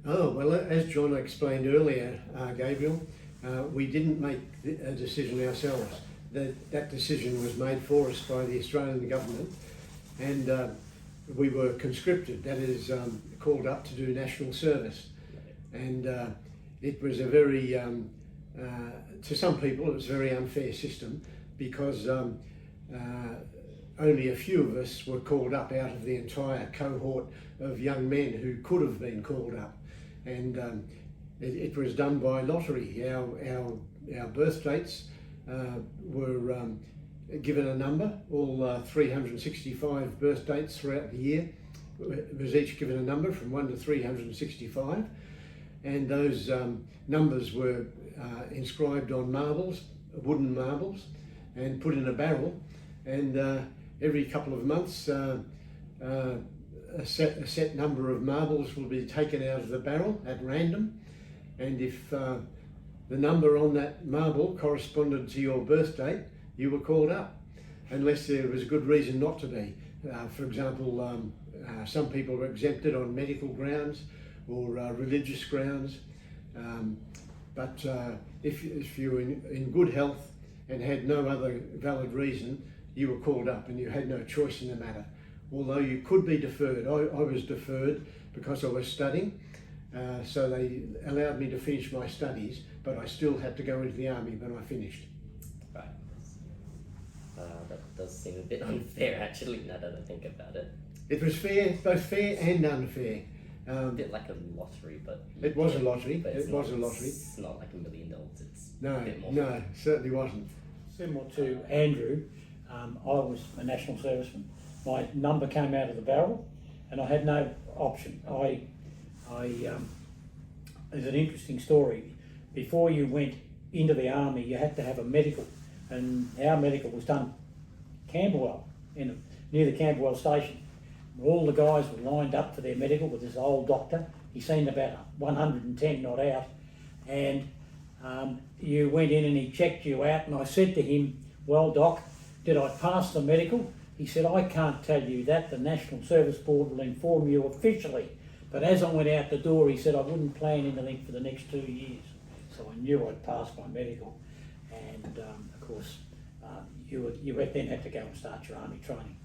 Oh, well, as John explained earlier, Gabriel, we didn't make a decision ourselves. That decision was made for us by the Australian government, and we were conscripted, that is, called up to do national service. And it was a very, to some people, it was a very unfair system, because only a few of us were called up out of the entire cohort of young men who could have been called up. And it was done by lottery. Our birth dates were given a number. All 365 birth dates throughout the year was each given a number from 1 to 365, and those numbers were inscribed on marbles, wooden marbles, and put in a barrel. And every couple of months, a set number of marbles will be taken out of the barrel at random, and if the number on that marble corresponded to your birth date, you were called up, unless there was a good reason not to be. For example, some people were exempted on medical grounds or religious grounds, but if you were in good health and had no other valid reason, you were called up and you had no choice in the matter. Although you could be deferred. I was deferred because I was studying, so they allowed me to finish my studies, but I still had to go into the army when I finished. Right. That does seem a bit unfair, actually, now that I think about it. It was fair, both fair and unfair. A bit like a lottery, but... It was a lottery, but it was a lottery. It's not like $1 million, it's No, a bit more. no, certainly wasn't. Similar to Andrew, I was a national serviceman. My number came out of the barrel and I had no option. There's an interesting story. Before you went into the army, you had to have a medical, and our medical was done Camberwell, near the Camberwell station. All the guys were lined up for their medical with this old doctor. He seen about 110 not out, and you went in and he checked you out, and I said to him, "Well, Doc, did I pass the medical?" He said, "I can't tell you that. The National Service Board will inform you officially." But as I went out the door, he said I wouldn't plan anything for the next 2 years. So I knew I'd passed my medical. And of course, you then had to go and start your army training.